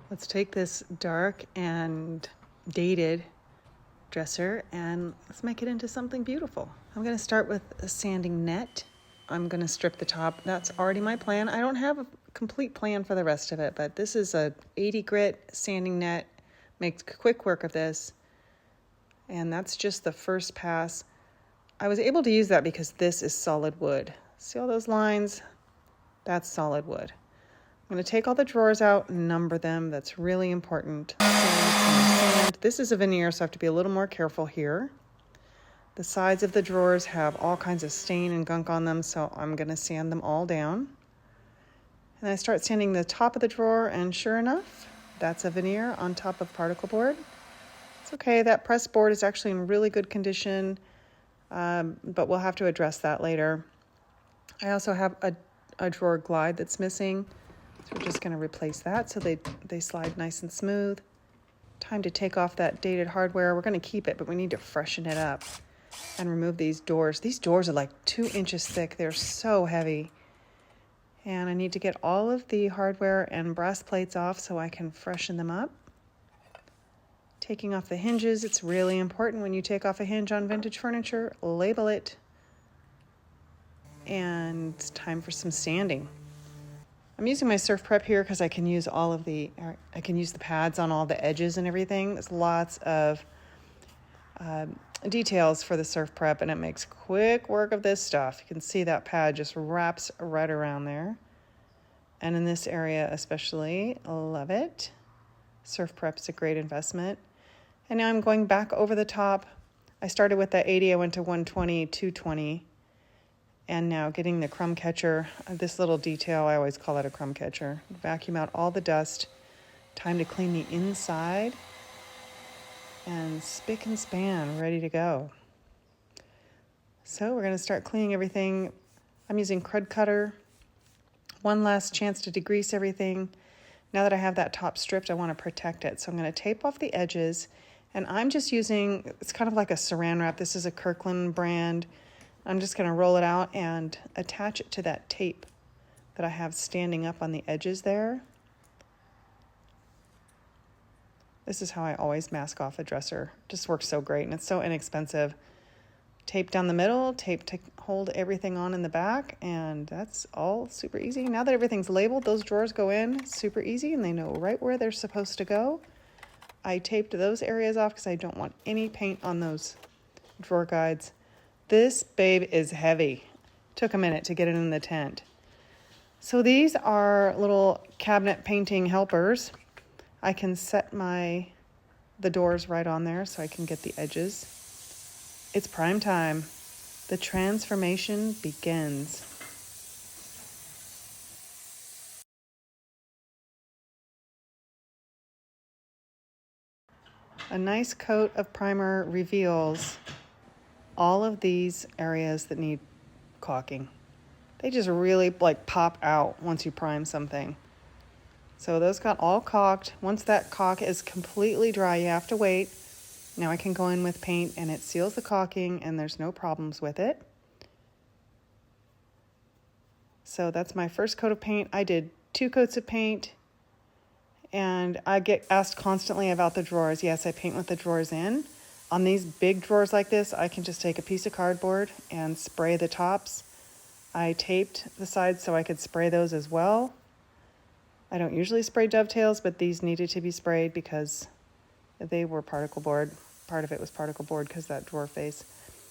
Let's take this dark and dated dresser and let's make it into something beautiful. I'm going to start with a sanding net. I'm going to strip the top. That's already my plan. I don't have a complete plan for the rest of it, but this is a 80 grit sanding net. Make quick work of this. And that's just the first pass. I was able to use that because this is solid wood. See all those lines? That's solid wood. I'm going to take all the drawers out and number them. That's really important. Sand. This is a veneer, so I have to be a little more careful here. The sides of the drawers have all kinds of stain and gunk on them, so I'm going to sand them all down. And I start sanding the top of the drawer, and sure enough, that's a veneer on top of particle board. It's okay, that press board is actually in really good condition, but we'll have to address that later. I also have a drawer glide that's missing. So we're just going to replace that so they slide nice and smooth. Time to take off that dated hardware. We're going to keep it, but we need to freshen it up and remove these doors. These doors are like 2 inches thick. They're so heavy. And I need to get all of the hardware and brass plates off so I can freshen them up. Taking off the hinges. It's really important when you take off a hinge on vintage furniture, label it. And it's time for some sanding. I'm using my surf prep here because I can use the pads on all the edges and everything. There's lots of details for the surf prep, and it makes quick work of this stuff. You can see that pad just wraps right around there. And in this area especially, I love it. Surf prep is a great investment. And now I'm going back over the top. I started with that 80, I went to 120, 220. And now getting the crumb catcher, this little detail, I always call it a crumb catcher. Vacuum out all the dust. Time to clean the inside. And spick and span, ready to go. So we're going to start cleaning everything. I'm using crud cutter. One last chance to degrease everything. Now that I have that top stripped, I want to protect it. So I'm going to tape off the edges. And I'm just using, it's kind of like a saran wrap. This is a Kirkland brand. I'm just going to roll it out and attach it to that tape that I have standing up on the edges there. This is how I always mask off a dresser. Just works so great, and it's so inexpensive. Tape down the middle, tape to hold everything on in the back, and that's all super easy. Now that everything's labeled, those drawers go in super easy, and they know right where they're supposed to go. I taped those areas off because I don't want any paint on those drawer guides. This babe is heavy. Took a minute to get it in the tent. So these are little cabinet painting helpers. I can set the doors right on there so I can get the edges. It's prime time. The transformation begins. A nice coat of primer reveals all of these areas that need caulking. They just really pop out once you prime something. So those got all caulked. Once that caulk is completely dry, you have to wait. Now I can go in with paint and it seals the caulking and there's no problems with it. So that's my first coat of paint. I did 2 coats of paint and I get asked constantly about the drawers. Yes, I paint with the drawers in. On these big drawers like this, I can just take a piece of cardboard and spray the tops. I taped the sides so I could spray those as well. I don't usually spray dovetails, but these needed to be sprayed because they were particle board. Part of it was particle board because that drawer face.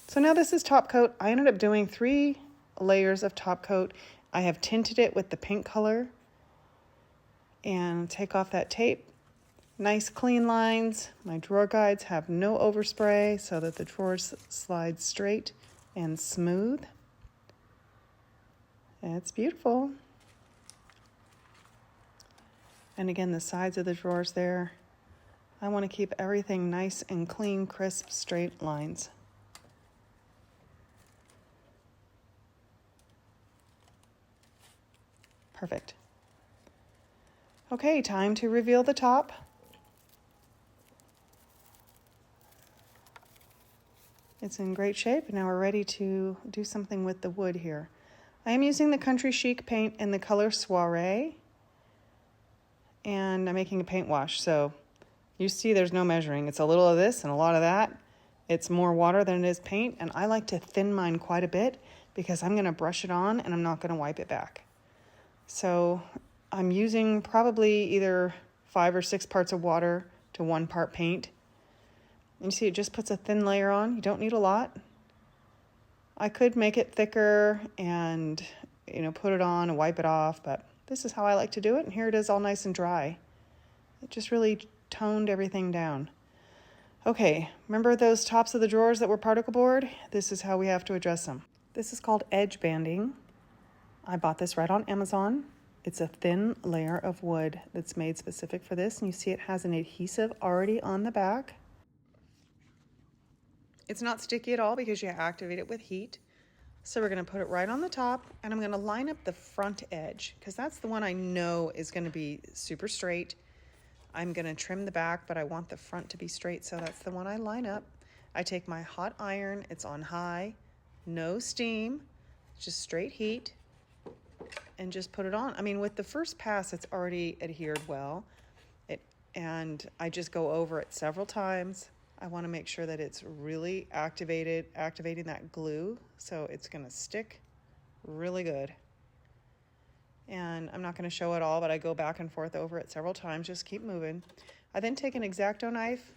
So now this is top coat. I ended up doing 3 layers of top coat. I have tinted it with the pink color. And take off that tape. Nice clean lines. My drawer guides have no overspray so that the drawers slide straight and smooth. It's beautiful. And again, the sides of the drawers there. I want to keep everything nice and clean, crisp, straight lines. Perfect. Okay, time to reveal the top. It's in great shape. Now we're ready to do something with the wood here. I am using the Country Chic paint in the color Soiree. and I'm making a paint wash. So you see there's no measuring. It's a little of this and a lot of that. It's more water than it is paint, and I like to thin mine quite a bit because I'm going to brush it on and I'm not going to wipe it back. So I'm using probably either 5 or 6 parts of water to 1 part paint. And you see it just puts a thin layer on. You don't need a lot. I could make it thicker and, put it on and wipe it off, but this is how I like to do it, and here it is all nice and dry. It just really toned everything down. Okay, remember those tops of the drawers that were particle board? This is how we have to address them. This is called edge banding. I bought this right on Amazon. It's a thin layer of wood that's made specific for this, and you see it has an adhesive already on the back. It's not sticky at all because you activate it with heat. So we're going to put it right on the top, and I'm going to line up the front edge because that's the one I know is going to be super straight. I'm going to trim the back, but I want the front to be straight, so that's the one I line up. I take my hot iron, it's on high, no steam, just straight heat, and just put it on. I mean, with the first pass, it's already adhered well, and I just go over it several times. I want to make sure that it's really activating that glue, so it's going to stick really good. And I'm not going to show it all, but I go back and forth over it several times. Just keep moving. I then take an X-Acto knife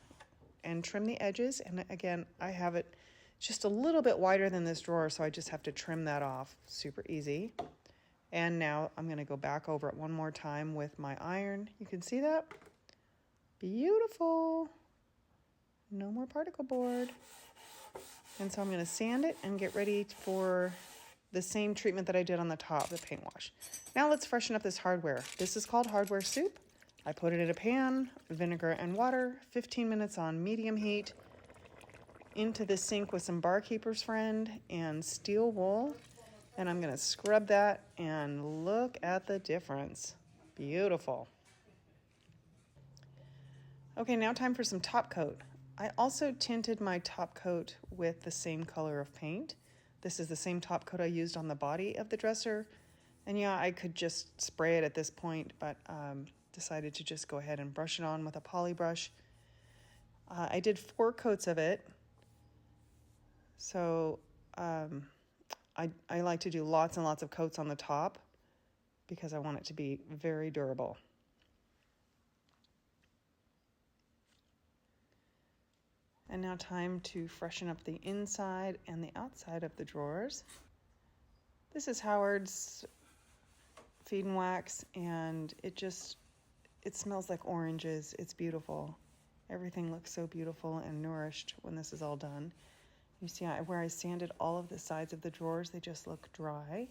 and trim the edges. And again, I have it just a little bit wider than this drawer, so I just have to trim that off. Super easy. And now I'm going to go back over it one more time with my iron. You can see that? Beautiful. No more particle board. And so I'm going to sand it and get ready for the same treatment that I did on the top, the paint wash. Now let's freshen up this hardware. This is called hardware soup. I put it in a pan, vinegar and water, 15 minutes on medium heat, into the sink with some Barkeeper's Friend and steel wool. And I'm going to scrub that, and look at the difference. Beautiful. Okay, now time for some top coat. I also tinted my top coat with the same color of paint. This is the same top coat I used on the body of the dresser. And yeah, I could just spray it at this point, but decided to just go ahead and brush it on with a poly brush. I did 4 coats of it. So I like to do lots and lots of coats on the top because I want it to be very durable. And now time to freshen up the inside and the outside of the drawers. This is Howard's Feed and Wax, and it smells like oranges. It's beautiful. Everything looks so beautiful and nourished when this is all done. You see where I sanded all of the sides of the drawers, they just look dry.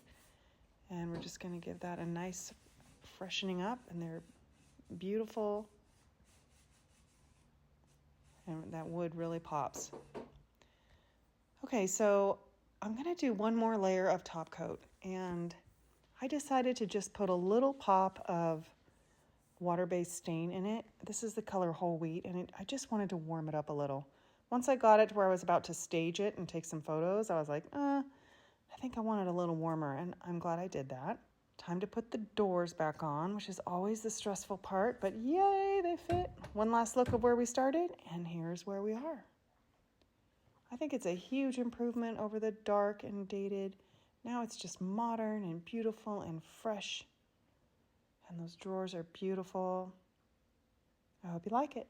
And we're just going to give that a nice freshening up, and they're beautiful. And that wood really pops. Okay, so I'm going to do one more layer of top coat, and I decided to just put a little pop of water-based stain in it. This is the color whole wheat, and I just wanted to warm it up a little. Once I got it to where I was about to stage it and take some photos, I was like, I think I want it a little warmer, and I'm glad I did that. Time to put the doors back on, which is always the stressful part, but yay, they fit. One last look of where we started, and here's where we are. I think it's a huge improvement over the dark and dated. Now it's just modern and beautiful and fresh. And those drawers are beautiful. I hope you like it.